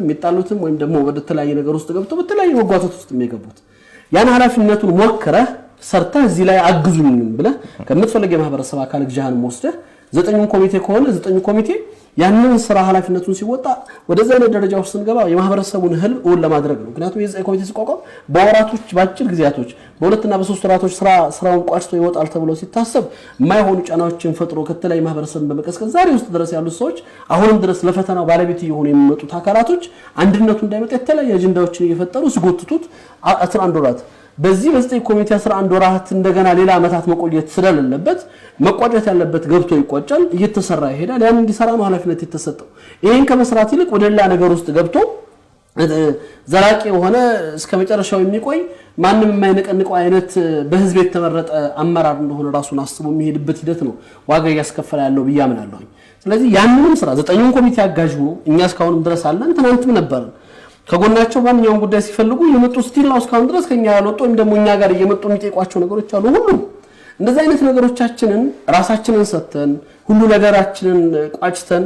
የሚጣሉትም ወይም ደግሞ ወደ ተለያየ ነገር ውስጥ ገብተው በተለያየ መጓተት ውስጥ የሚገቡት ያን ኃላፊነቱን ሞከረህ ሰርተህ እዚህ ላይ አግዙኝ ብለህ ከምትፈልገው የማህበረሰብ አካል ግጃህን ወስደህ ዘጠኙን ኮሚቴ ከሆነ ዘጠኙ ኮሚቴ ያንን ስራ ኃላፊነቱን ሲወጣ ወደዛ ደረጃ ውስጥ እንገባ የማህበረሰቡን ህልም እውን ለማድረግ ነው ምክንያቱም የዚህ ኮሚቴ ሲቋቋም በወራቶች ባጭር ጊዜያቶች በሁለትና በሶስት ወራቶች ስራውን ቋጭቶ ይወጣል ተብሎ ሲታሰብ የማይሆኑ ጫናዎችን ፈጥሮ ከተለያየ ማህበረሰብን በመቀስቀስ ዛሬ ውስጥ ድረስ ያሉ ሰዎች አሁንም ድረስ ለፈተናው ባለቤት እየሆኑ የሚመጡት አካላቶች አንድነቱ እንዳይመጣ የተለያየ አጀንዳዎችን እየፈጠሩ ሲጎትቱት 11 ወራት በዚህ በስቴ ኮሚቴ 11 ወራት እንደገና ሌላ አመታት መቆየት ስለሌለበት መቋጨት ያለበት ገብቶ ይቋጫል እየተሰራ ይሄዳል ያን እንዲሰራ ነው ኃላፊነት የተሰጠው ይሄን ከመስራት ይልቅ ወደ ሌላ ነገር ውስጥ ገብቶ ዘላቂ የሆነ እስከ መጨረሻው የሚቆይ ማንንም የማይነቀንቀው አይነት በህዝብ የተመረጠ አመራር እንደሆነ ራሱን አስቦ የሚሄድበት ሂደት ነው ዋጋ ያስከፈለ ያለው በያምናለሁ ስለዚህ ያንንም ስራ ዘጠኙን ኮሚቴ አጋዥ ነው እኛ እስካሁንም ድረስ አለን ትናንትም ነበር ከጎናቸው ማንኛውም ጉዳይ ሲፈልጉ የመጡ ስቲል ነው እስካሁን ድረስ ከኛ ያልወጡ ወይም ደግሞ እኛ ጋር እየመጡ የሚጠይቋቸው ነገሮች አሉ ሁሉ እንደዚህ አይነት ነገሮቻችንን ራሳችንን ሰተን ሁሉ ነገራችንን ቋጭተን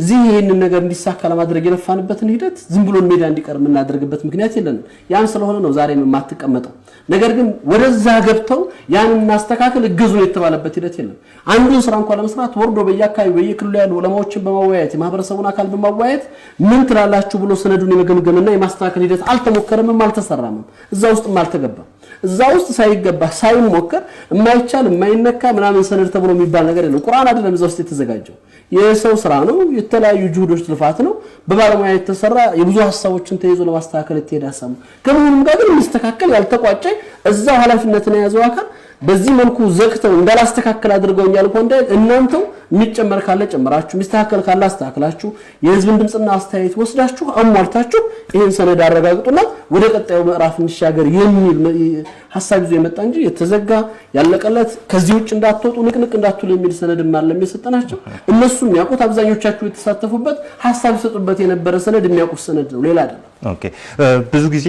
እዚህ ይሄንን ነገር እንዲሳካ ለማድረግ የለፋንበትን ሂደት ዝም ብሎ ሜዳ እንዲቀርም እናደርግበት ምክንያት የለንም ያን ስለሆነ ነው ዛሬ የማትቀመጠው ነገር ግን ወደዛ ገብተው ያን እናስተካክል እግዙ የተባለበት ሂደት የለም አንዱን ስራ እንኳን ለመስራት ወርዶ በየአካባቢው በየክልሉ ያሉ ዑለማዎችን በማወያየት የማህበረሰቡን አካል በማወያየት ምን ትላላችሁ ብሎ ሰነዱን የመገምገምና የማስተካከል ሂደት አልተሞከረም አልተሰራም እዛ ውስጥም አልተገባም እዛ ውስጥ ሳይገባ ሳይሞከር የማይቻል የማይነካ ምናምን ሰነድ ተብሎ የሚባል ነገር የለም ቁርአን አይደለም እዛ ውስጥ የተዘጋጀው የሰው ስራ ነው የተለያዩ ጁሁዶች ልፋት ነው በባለሙያ የተሰራ የብዙ ሐሳቦችን ተይዞ ለማስተካከል የተሄዳሰም ከሁሉም ጋር ግን መስተካከል ያልተቋጨ እዛው ኃላፊነትን ያዘው አካል በዚህ መልኩ ዘክተው እንዳላስተካከል አድርገውኛል እንኳን እናንተው የሚጨመር ካለ ጨምራችሁ ሚስተካከል ካለ አስተካክላችሁ የህዝብን ድምጽና አስተያየት ወስዳችሁ አሟልታችሁ ይሄን ሰነድ አረጋግጡና ወደ ቀጣዩ ምዕራፍ እንሻገር የሚል ሐሳብ ይዞ የመጣ እንጂ የተዘጋ ያለቀለት ከዚህ ውጭ እንዳትወጡ ንቅንቅ እንዳትሉ የሚል ሰነድ ማለም የሰጠናቸው እነሱም ያውቁት አብዛኞቻችሁ የተሳተፉበት ሐሳብ ይሰጡበት የነበረ ሰነድ የሚያውቁት ሰነድ ነው ሌላ አይደለም ኦኬ ብዙ ጊዜ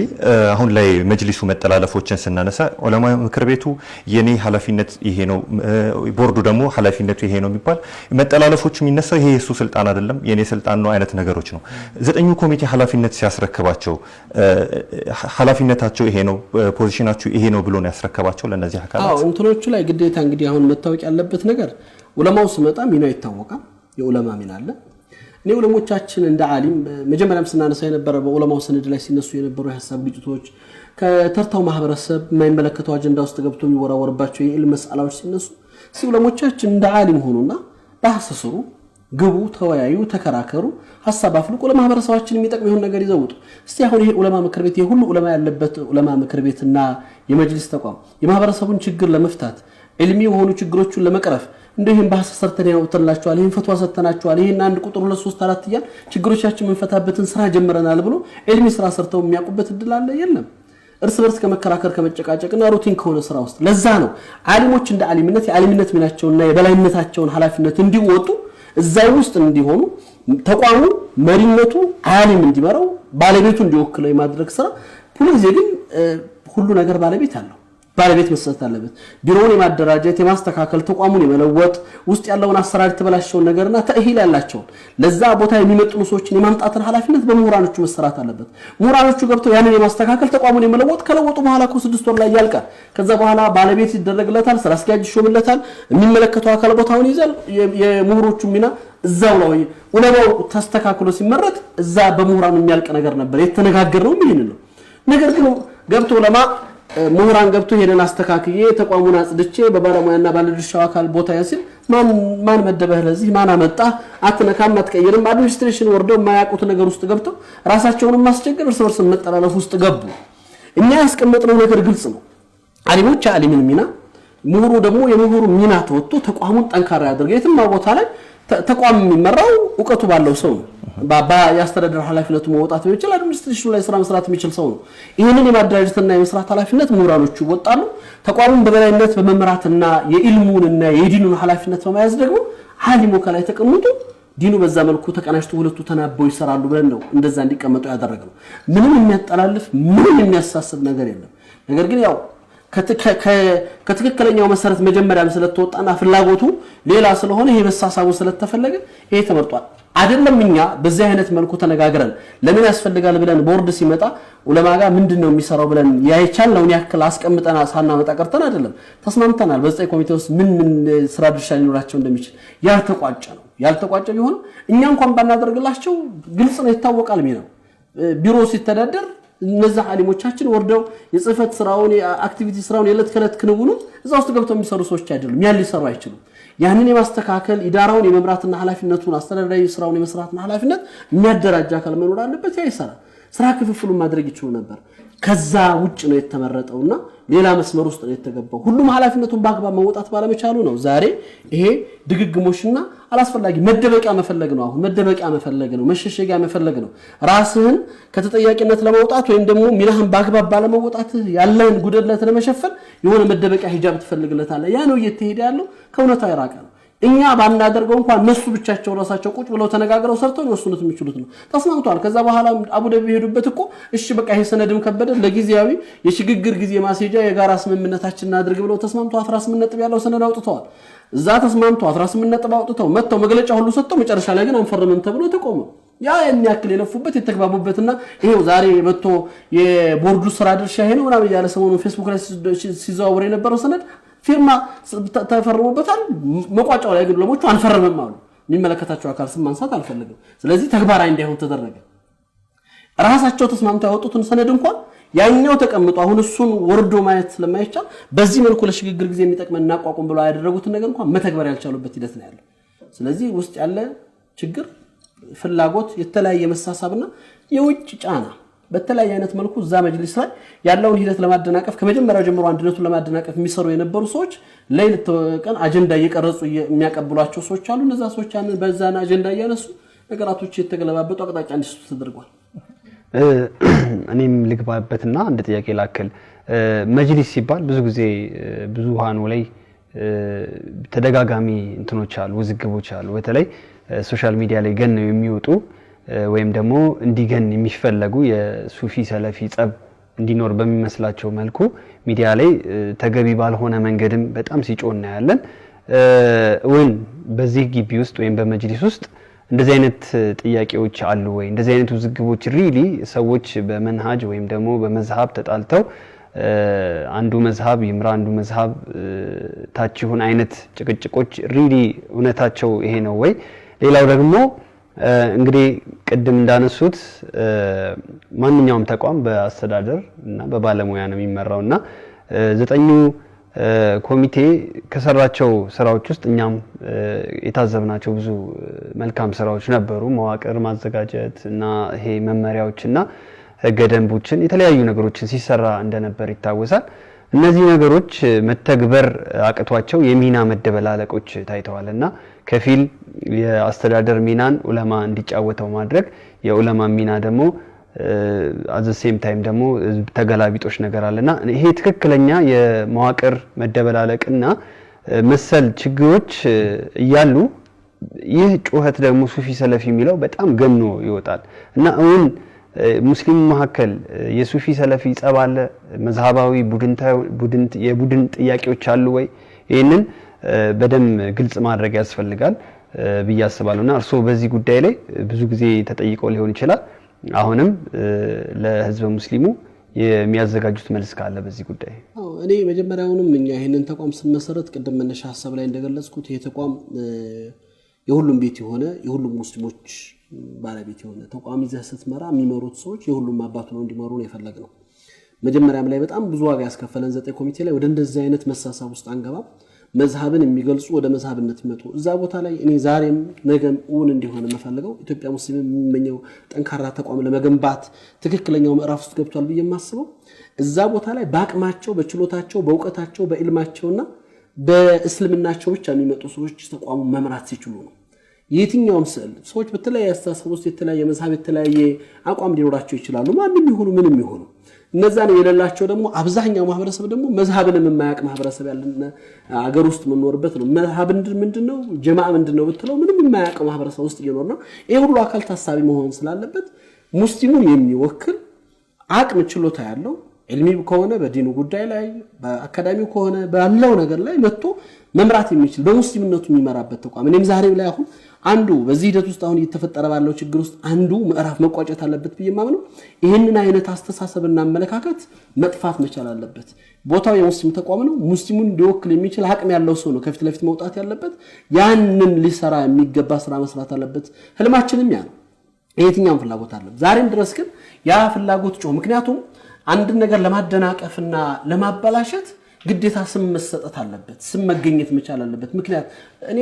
አሁን ላይ መጅሊሱ መጠላለፎችን ስናነሳ ዑለማ ምክር ቤቱ የኔ ኃላፊነት ይሄ ነው ቦርዱ ደግሞ ኃላፊነቱ ይሄ ነው የሚባል መጠላለፎች የሚነሳው ይሄ የሱ ስልጣን አይደለም የኔ ስልጣን ነው አይነት ነገሮች ነው ዘጠኙ ኮሚቴ ኃላፊነት ሲያስረክባቸው ኃላፊነታቸው ይሄ ነው ፖዚሽናቸው ይሄ ነው ብሎ ነው ያስረከባቸው ለነዚህ አካላት እንትኖቹ ላይ ግዴታ እንግዲህ አሁን መታወቅ ያለበት ነገር ዑለማው ሲመጣ ሚናው ይታወቃል የዑለማ ሚና አለ እኔ ዑለሞቻችን እንደ ዓሊም መጀመሪያም ስናነሳ የነበረ በዑለማው ሰነድ ላይ ሲነሱ የነበሩ የሐሳብ ግጭቶች ከተርታው ማህበረሰብ የማይመለከተው አጀንዳ ውስጥ ገብቶ የሚወራወርባቸው የኢልም መስአላዎች ሲነሱ ዑለሞቻችን እንደ ዓሊም ሆኑና ባሰሰሩ ግቡ ተወያዩ ተከራከሩ ሐሳብ አፍልቁ ለማህበረሰባችን የሚጠቅም ይሁን ነገር ይዘውጡ እስቲ አሁን ይሄ ዑለማ ምክር ቤት የሁሉ ዑለማ ያለበት ዑለማ ምክር ቤትና የመጅሊስ ተቋም የማህበረሰቡን ችግር ለመፍታት ኢልሚ የሆኑ ችግሮችን ለመቅረፍ እንደዚህ ባሰ ሰርተን ያውጥላችኋል ይሄን ፈትዋ ሰተናችኋል ይሄን 1 ቁጥር 2 3 4 ይያል ችግሮቻችን መንፈታበትን ስራ ጀምረናል ብሎ ኢልሚ ስራ ሰርተው የሚያውቁበት እድል አለ የለም እርስ በርስ ከመከራከር ከመጨቃጨቅና ሩቲን ከሆነ ስራ ውስጥ ለዛ ነው ዓሊሞች እንደ ዓሊምነት የዓሊምነት ሚናቸውና የበላይነታቸውን ኃላፊነት እንዲወጡ እዛው ውስጥ እንዲሆኑ ተቋሙ መሪነቱ ዓሊም እንዲመራው ባለቤቱ እንዲወክለው የማድረግ ስራ ሁሉ ጊዜ ግን ሁሉ ነገር ባለቤት አለው ባለቤት መስጠት አለበት ቢሮውን የማደራጀት የማስተካከል ተቋሙን የመለወጥ ውስጥ ያለውን አሰራር ተበላሽውን ነገርና ተእሂል ያላቸው ለዛ ቦታ የሚመጥኑ ሰዎችን የማምጣትን ኃላፊነት በመሁራኖቹ መሰራት አለበት መሁራኖቹ ገብተው ያንን የማስተካከል ተቋሙን የመለወጥ ከለወጡ በኋላ ከ6 ወር ላይ ያልቃል ከዛ በኋላ ባለቤት ይደረግለታል ስራ አስኪያጅ ይሾምለታል የሚመለከተው አካል ቦታውን ይዘል የመሁሮቹ ሚና እዛው ነው ዑለማው ተስተካክሎ ሲመረጥ እዛ በመሁራኑ የሚያልቅ ነገር ነበር የተነጋገርነው ምን ነው ነገር ግን ገብቶ ዑለማ መሁራን ገብቶ ሄደን አስተካክዬ ተቋሙን አጽድቼ በባለሙያና ባለድርሻው አካል ቦታ ያሲል ማን መደበህ ለዚህ ማን አመጣ አትነካም አትቀየርም አድሚኒስትሬሽን ወርደው የማያውቁት ነገር ውስጥ ገብተው ራሳቸውን ማስቸገር እርስ በርስ መጠላለፍ ውስጥ ገቡ እኛ ያስቀመጥነው ነገር ግልጽ ነው ዓሊሞች ዓሊምን ሚና ምሁሩ ደግሞ የምሁሩ ሚና ተወጥቶ ተቋሙን ጠንካራ ያደርገ የትም ቦታ ላይ ተቋም የሚመራው ዕውቀቱ ባለው ሰው ነው ባባ ያስተዳደር ኃላፊነቱ መውጣት ይችላል አድሚኒስትሬሽኑ ላይ ስራ መስራት የሚችል ሰው ነው ይሄንን የማደራጀትና የመስራት ኃላፊነት ምሁራኖቹ ይወጣሉ ተቋሙን በበላይነት በመምራትና የኢልሙንና የዲኑን ኃላፊነት በመያዝ ደግሞ ዓሊሙ ከላይ ተቀምጦ ዲኑ በዛ መልኩ ተቀናጅቶ ሁለቱ ተናበው ይሰራሉ ብለን ነው እንደዛ እንዲቀመጡ ያደረገው ምንም የሚያጠላልፍ ምንም የሚያሳስብ ነገር የለም ነገር ግን ያው ከትክክለኛው መሰረት መጀመሪያም ስለተወጣና ፍላጎቱ ሌላ ስለሆነ ይሄ መሳሳቡ ስለተፈለገ ይሄ ተመርጧል አይደለም እኛ በዚህ አይነት መልኩ ተነጋግረን ለምን ያስፈልጋል ብለን ቦርድ ሲመጣ ዑለማ ጋር ምንድነው የሚሰራው ብለን ያይቻልነው ያክል አስቀምጠና ሳናመጣ ቀርተን አይደለም ተስማምተናል በዚህ ኮሚቴ ውስጥ ምን ስራ ድርሻ ሊኖራቸው እንደሚችል ያልተቋጨ ቢሆን እኛ እንኳን ባናደርግላቸው ግልጽ ነው ይታወቃል ነው ቢሮ ሲተዳደር እነዛ ዓሊሞቻችን ወርደው የጽህፈት ስራውን የአክቲቪቲ ስራውን የለት ከለት ክንውኑ እዛው ውስጥ ገብተው የሚሰሩ ሰዎች አይደሉም ያን ሊሰሩ አይችሉም ያንን የማስተካከል ኢዳራውን የመምራትና ኃላፊነቱን አስተዳደራዊ ስራውን የመስራትና ኃላፊነት የሚያደራጅ አካል መኖር አለበት ያ ይሰራ ስራ ክፍፍሉን ማድረግ ይችላል ነበር ከዛ ውጭ ነው የተመረጠውና ሌላ መስመር ውስጥ ነው የተገባው ሁሉም ኃላፊነቱን ባግባብ መውጣት ባለመቻሉ ነው ዛሬ ይሄ ድግግሞሽና አላስፈላጊ መደበቂያ መፈለግ ነው አሁን መደበቂያ መፈለግ ነው መሸሸጊያ መፈለግ ነው ራስህን ከተጠያቂነት ለማውጣት ወይም ደግሞ ሚናህን ባግባብ ባለመውጣት ያለን ጉድለት ለመሸፈን የሆነ መደበቂያ ሂጃብ ትፈልግለታለህ ያ ነው እየተሄደ ያለው ከእውነታው የራቀ ነው እኛ ባናደርገው እንኳን እነሱ ብቻቸው ራሳቸው ቁጭ ብለው ተነጋግረው ሰርተው ይወስኑት የሚችሉት ነው ተስማምቷል ከዛ በኋላ አቡዳቢ ሄዱበት እኮ እሺ በቃ ይሄ ሰነድም ከበደ ለጊዜያዊ የሽግግር ጊዜ ማስሄጃ የጋራ ስምምነታችንን አድርግ ብለው ተስማምተው 18 ነጥብ ያለው ሰነድ አውጥተዋል እዛ ተስማምተው 18 ነጥብ አውጥተው መተው መግለጫ ሁሉ ሰጥተው መጨረሻ ላይ ግን አንፈርምም ተብሎ ተቆመ ያ የሚያክል የለፉበት የተግባቡበትና ይሄው ዛሬ መጥቶ የቦርዱ ስራ ድርሻ ይሄ ነው ምናምን ያለ ሰሞኑን ፌስቡክ ላይ ሲዘዋወር የነበረው ሰነድ ፊርማ ተፈርሞበታል መቋጫው ላይ ግን ለሞቹ አንፈርምም አሉ የሚመለከታቸው አካል ስም ማንሳት አልፈልግም ስለዚህ ተግባራዊ እንዳይሆን ተደረገ ራሳቸው ተስማምተው ያወጡትን ሰነድ እንኳን ያኛው ተቀምጦ አሁን እሱን ወርዶ ማየት ስለማይቻል በዚህ መልኩ ለሽግግር ጊዜ የሚጠቅመን እናቋቁም ብለው ያደረጉትን ነገር እንኳን መተግበር ያልቻሉበት ሂደት ነው ያለው ስለዚህ ውስጥ ያለ ችግር ፍላጎት የተለያየ መሳሳብና የውጭ ጫና በተለያየ አይነት መልኩ እዛ መጅሊስ ላይ ያለውን ሂደት ለማደናቀፍ ከመጀመሪያው ጀምሮ አንድነቱን ለማደናቀፍ የሚሰሩ የነበሩ ሰዎች ለይልት ቀን አጀንዳ እየቀረጹ የሚያቀብሏቸው ሰዎች አሉ እነዛ ሰዎች ያንን በዛና አጀንዳ እያነሱ ነገራቶች የተገለባበጡ አቅጣጫ እንዲስቱ ተደርጓል እኔም ልግባበትና አንድ ጥያቄ ላከል መጅሊስ ሲባል ብዙ ጊዜ ብዙሃኑ ላይ ተደጋጋሚ እንትኖች አሉ ውዝግቦች አሉ በተለይ ሶሻል ሚዲያ ላይ ገን ነው የሚወጡ ወይም ደግሞ እንዲገን የሚፈልጉ የሱፊ ሰለፊ ጸብ እንዲኖር በሚመስላቸው መልኩ ሚዲያ ላይ ተገቢ ባልሆነ መንገድም በጣም ሲጮና ያለን ወን በዚህ ግቢ ውስጥ ወይም በመጅሊስ ውስጥ እንደዚህ አይነት ጥያቄዎች አሉ ወይ እንደዚህ አይነት ውዝግቦች ሪሊ ሰዎች በመንሃጅ ወይም ደግሞ በመዝሃብ ተጣልተው አንዱ መዝሃብ ይምራ አንዱ መዝሃብ ታች ይሁን አይነት ጭቅጭቆች ሪሊ እውነታቸው ይሄ ነው ወይ ሌላው ደግሞ እንግዲህ ቅድም እንዳነሱት ማንኛውም ተቋም በአስተዳደር እና በባለሙያ ነው የሚመራውና ዘጠኙ ኮሚቴ ከሰራቸው ስራዎች ውስጥ እኛም የታዘብናቸው ብዙ መልካም ስራዎች ነበሩ መዋቅር ማዘጋጀት እና ይሄ መመሪያዎችና ህገ ደንቦችን የተለያዩ ነገሮችን ሲሰራ እንደነበር ይታወሳል እነዚህ ነገሮች መተግበር አቅቷቸው የሚና መደበላለቆች ታይተዋልና ከፊል የአስተዳደር ሚናን ዑለማ እንዲጫወተው ማድረግ የዑለማ ሚና ደግሞ at the same time ደግሞ ተገላቢጦሽ ነገር አለና ይሄ ትክክለኛ የመዋቅር መደበላለቅና መሰል ችግሮች እያሉ ይህ ጩኸት ደግሞ ሱፊ ሰለፊ የሚለው በጣም ገኖ ይወጣል እና አሁን ሙስሊም መሐከል የሱፊ ሰለፊ ጸብ አለ መዝሃባዊ የቡድን ጥያቄዎች አሉ ወይ ይሄንን በደም ግልጽ ማድረግ ያስፈልጋል በያስባሉና እርሶ በዚህ ጉዳይ ላይ ብዙ ጊዜ ተጠይቀው ሊሆን ይችላል አሁንም ለህዝብ ሙስሊሙ የሚያዘጋጁት መልስ ካለ በዚህ ጉዳይ እኔ መጀመሪያውንም እኛ ይሄንን ተቋም ስንመሰረት ቀደም መነሻ ሐሳብ ላይ እንደገለጽኩት ይሄ ተቋም የሁሉም ቤት የሆነ የሁሉም ሙስሊሞች ባለቤት የሆነ ተቋም ይዘህ ስትመራ የሚመሩት ሰዎች የሁሉም አባት ነው እንዲመሩ ነው የፈለግነው መጀመሪያም ላይ በጣም ብዙ ዋጋ ያስከፈለን ዘጠኝ ኮሚቴ ላይ ወደ እንደዚህ አይነት መሳሳብ ውስጥ አንገባም መዝሃብን የሚገልጹ ወደ መዝሃብነት ይመጡ እዛ ቦታ ላይ እኔ ዛሬም ነገም ኡን እንዲሆን መፈልገው ኢትዮጵያ ሙስሊም የሚመኘው ጠንካራ ተቋም ለመገንባት ትክክለኛው ምዕራፍ ውስጥ ገብቷል ብዬ የማስበው እዛ ቦታ ላይ በአቅማቸው በችሎታቸው በእውቀታቸው በኢልማቸውና በእስልምናቸው ብቻ የሚመጡ ሰዎች ተቋሙን መምራት ሲችሉ ነው የትኛውም ሰዎች በተለያየ አስተሳሰብ ውስጥ የተለያየ መዝሃብ የተለያየ አቋም ሊኖራቸው ይችላሉ ማንንም ይሁኑ ምንም ይሁኑ እነዛን የሌላቸው ደግሞ አብዛኛው ማህበረሰብ ደግሞ መዝሃብን የማያውቅ ማህበረሰብ ያለና አገር ውስጥ ምንኖርበት ነው መዝሃብ ምንድነው ጀማዓ ምንድነው ብትለው ምንም የማያውቅ ማህበረሰብ ውስጥ እየኖር ነው ይሄ ሁሉ አካል ታሳቢ መሆን ስላለበት ሙስሊሙን የሚወክል አቅም ችሎታ ያለው علمي ከሆነ በዲኑ ጉዳይ ላይ በአካዳሚው ከሆነ ባለው ነገር ላይ መጥቶ መምራት የሚችል በሙስሊምነቱ የሚመራበት ተቋም እኔም ዛሬ ላይ አሁን አንዱ በዚህ ሂደት ውስጥ አሁን እየተፈጠረ ባለው ችግር ውስጥ አንዱ ምዕራፍ መቋጨት አለበት በየማመኑ ይሄንን አይነት አስተሳሰብና አመለካከት መጥፋት መቻል አለበት ቦታው የሙስሊም ተቋም ነው ሙስሊሙን ሊወክል የሚችል አቅም ያለው ሰው ነው ከፊት ለፊት መውጣት ያለበት ያንን ሊሰራ የሚገባ ስራ መስራት አለበት ህልማችንም ያ ነው የትኛም ፍላጎት አለ ዛሬም ድረስ ግን ያ ፍላጎት ጮህ ምክንያቱም አንድ ነገር ለማደናቀፍና ለማበላሸት ግዴታ ስም መሰጠት አለበት ስም መገኘት መቻል አለበት ምክንያት እኔ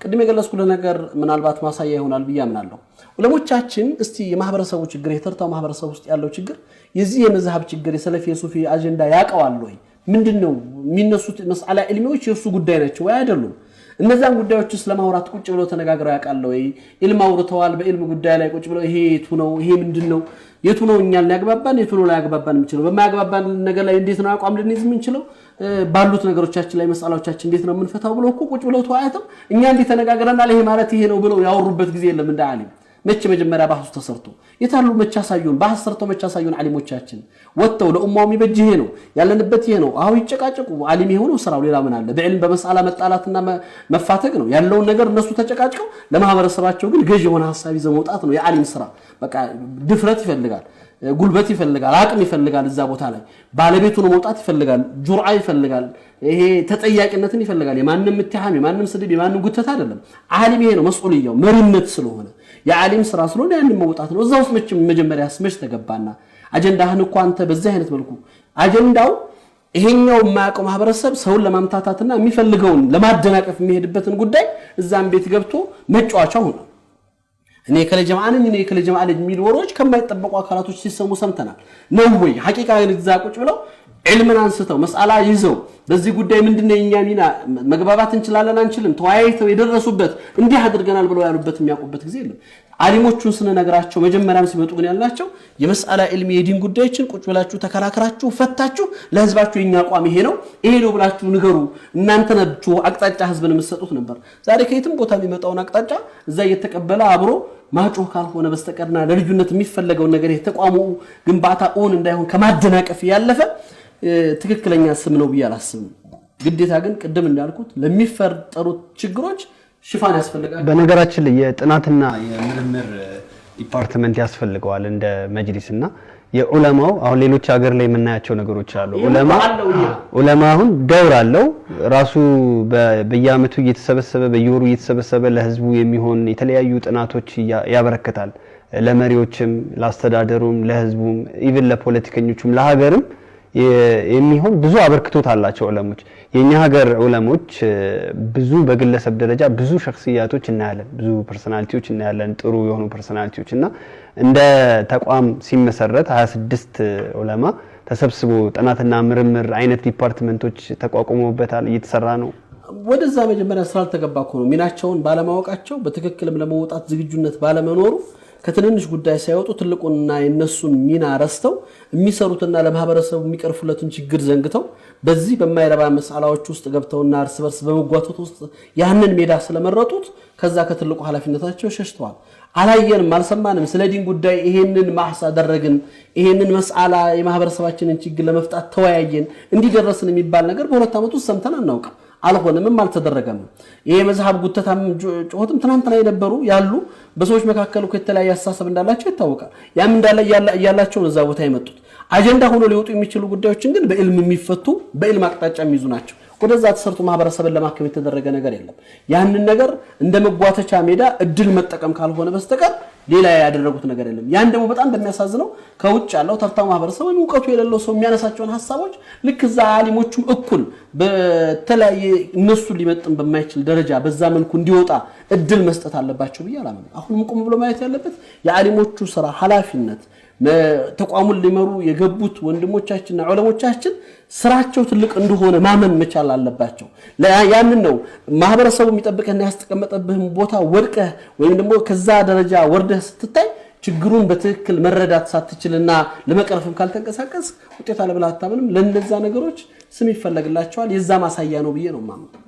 ቅድም የገለጽኩት ነገር ምናልባት ማሳያ ይሆናል በያምናለሁ ዑለሞቻችን እስቲ የማህበረሰቡ ችግር የተርታው ማህበረሰቡ ውስጥ ያለው ችግር የዚህ የመዝሐብ ችግር የሰለፊ የሱፊ አጀንዳ ያቀዋል ወይ ምንድነው የሚነሱት መስአላ ኢልሚዎች የሱ ጉዳይ ናቸው ወይ አይደሉም እነዛን ጉዳዮች ስለማውራት ቁጭ ብለው ተነጋግረው ያቃለው ወይ ኢልም አውርተዋል በኢልም ጉዳይ ላይ ቁጭ ብለው ይሄ የቱ ነው ይሄ ምንድነው የቱ ነው እኛን ሊያግባባን የቱ ነው ሊያግባባን የሚችለው በማያግባባን ነገር ላይ እንዴት ነው አቋም ልንይዝ የምንችለው ባሉት ነገሮቻችን ላይ መስአላዎቻችን እንዴት ነው የምንፈታው ብለው እኮ ቁጭ ብለው ተዋያተው እኛ እንዴ ተነጋግረናል ይሄ ማለት ይሄ ነው ብለው ያወሩበት ጊዜ የለም እንደ ዓሊም መቼ መጀመሪያ ባህስ ተሰርቶ የታሉ መቻሳዩን ባህስ ሰርተው መቻሳዩን ዓሊሞቻችን ወጥተው ለኡማው የሚበጅ ይሄ ነው ያለንበት ይሄ ነው አው ይጨቃጨቁ ዓሊም ይሆነው ስራው ሌላ ምን አለ በዕልም በመስአላ መጣላትና መፋተግ ነው ያለውን ነገር እነሱ ተጨቃጭቀው ለማህበረሰባቸው ግን ገዥ የሆነ ሐሳብ ይዘው መውጣት ነው የዓሊም ስራ በቃ ድፍረት ይፈልጋል ጉልበት ይፈልጋል አቅም ይፈልጋል እዛ ቦታ ላይ ባለቤቱን መውጣት ይፈልጋል ጁርዓ ይፈልጋል ይሄ ተጠያቂነትን ይፈልጋል የማንንም ምትሃም የማንንም ስድብ የማንንም ጉተታ አይደለም ዓሊም ይሄ ነው መስኡልያው መሪነት ስለሆነ የዓሊም ስራ ስለሆነ ያን መውጣት ነው እዛው መጀመሪያ ስመሽ ተገባና አጀንዳህን እንኳን አንተ በዚህ አይነት መልኩ አጀንዳው ይሄኛው ማያውቀው ማህበረሰብ ሰውን ለማምታታትና የሚፈልገውን ለማደናቀፍ የሚሄድበትን ጉዳይ እዛም ቤት ገብቶ መጫወቻው ነው እኔ ከለጀማዓን እኔ ከለጀማዓ የሚል ወሮች ከማይጠበቁ አካላቶች ሲሰሙ ሰምተናል ነው ወይ ሐቂቃ ግዛ ቁጭ ብለው علمን አንስተው መስአላ ይዘው በዚህ ጉዳይ ምንድነው የኛ ሚና መግባባት እንችላለን አንችልም ተዋይተው የደረሱበት እንዲህ አድርገናል ብለው ያሉበት የሚያውቁበት ጊዜ የለም ዓሊሞቹን ስንነግራቸው መጀመሪያም ሲመጡ ግን ያላቸው የመስአላ ኢልሚ የዲን ጉዳዮችን ቁጭ ብላችሁ ተከራከራችሁ ፈታችሁ ለህዝባችሁ የኛ አቋም ይሄ ነው ብላችሁ ንገሩ እናንተ ናችሁ አቅጣጫ ህዝብን መስጠቱት ነበር ዛሬ ከየትም ቦታ የሚመጣውን አቅጣጫ እዛ እየተቀበለ አብሮ ማጮህ ካልሆነ በስተቀርና ለልዩነት የሚፈልገው ነገር የተቋሙ ግንባታ ኦን እንዳይሆን ከማደናቀፍ ያለፈ ትክክለኛ ስም ነው በያላስም ግዴታ ግን ቅድም እንዳልኩት ለሚፈጠሩት ችግሮች ሽፋን ያስፈልጋል በነገራችን ላይ የጥናትና የምርምር ዲፓርትመንት ያስፈልገዋል እንደ መጅሊስና የዑለማው አሁን ሌሎች ሀገር ላይ የምናያቸው ነገሮች አሉ ዑለማ አሁን ደውር አለው ራሱ በየአመቱ እየተሰበሰበ በየወሩ እየተሰበሰበ ለህዝቡ የሚሆን የተለያዩ ጥናቶች ያበረከታል ለመሪዎችም ለአስተዳደሩም ለህዝቡም ኢቭን ለፖለቲከኞችም ለሀገርም የሚሆን ብዙ አበርክቶት አላቸው ዑለሞች የኛ ሀገር ዑለሞች ብዙ በግለሰብ ደረጃ ብዙ ሸخصياتዎች እናያለን ብዙ ፐርሰናሊቲዎች እናያለን ጥሩ የሆኑ ፐርሰናሊቲዎች እና እንደ ተቋም ሲመሰረት 26 ዑለማ ተሰብስቦ ጥናትና ምርምር አይነት ዲፓርትመንቶች ተቋቁመውበታል እየተሰራ ነው ወደዛ መጀመሪያ ስላልተገባ ነው ሚናቸውን ባለማወቃቸው በትክክልም ለመውጣት ዝግጁነት ባለመኖሩ ከትንንሽ ጉዳይ ሳይወጡ ትልቁንና የነሱን ሚና ረስተው የሚሰሩትና ለማህበረሰቡ የሚቀርፉለትን ችግር ዘንግተው በዚህ በማይረባ መስአላዎች ውስጥ ገብተውና እርስ በርስ በመጓተት ውስጥ ያንን ሜዳ ስለመረጡት ከዛ ከትልቁ ኃላፊነታቸው ሸሽተዋል አላየንም አልሰማንም ስለ ዲን ጉዳይ ይሄንን ማህሳ አደረግን ይሄንን መስአላ የማህበረሰባችንን ችግር ለመፍታት ተወያየን እንዲደረስን የሚባል ነገር በሁለት አመት ውስጥ ሰምተን አናውቅም አልሆነም አልተደረገም ይሄ መዝሐብ ጉተታም ጮህትም ትናንትና የነበሩ ያሉ በሰዎች መካከል እኮ የተለያየ አስተሳሰብ እንዳላቸው ይታወቃል ያም እንዳለ ያላቸው እዛ ቦታ የመጡት አጀንዳ ሆኖ ሊወጡ የሚችሉ ጉዳዮችን ግን በዕልም የሚፈቱ በዕልም አቅጣጫ የሚይዙ ናቸው ወደዛ ተሰርቶ ማህበረሰብን ለማከም የተደረገ ነገር የለም ያንን ነገር እንደመጓተቻ ሜዳ እድል መጠቀም ካልሆነ በስተቀር ሌላ ያደረጉት ነገር የለም ያን ደግሞ በጣም በሚያሳዝነው ከውጭ ያለው ተርታው ማህበረሰብ ወይ ዕውቀቱ የሌለው ሰው የሚያነሳቸውን ሐሳቦች ልክ እዛ ዓሊሞቹም እኩል በተለያየ እነሱ ሊመጥን በማይችል ደረጃ በዛ መልኩ እንዲወጣ እድል መስጠት አለባቸው በያላምን አሁንም ቆም ብሎ ማየት ያለበት የዓሊሞቹ ስራ ኃላፊነት ተቋሙን ሊመሩ የገቡት ወንድሞቻችንና ዑለሞቻችን ስራቸው ትልቅ እንደሆነ ማመን መቻል አለባቸው ያንን ነው ማህበረሰቡ የሚጠብቀና ያስተቀመጠብህም ቦታ ወድቀህ ወይም ደግሞ ከዛ ደረጃ ወርደህ ስትታይ ችግሩን በትክክል መረዳት ሳትችልና ለመቀረፍም ካልተንቀሳቀስ ውጤት አለብላታ ምንም ለነዛ ነገሮች ስም ይፈልግላቸዋል የዛ ማሳያ ነው ብዬ ነው ማምነው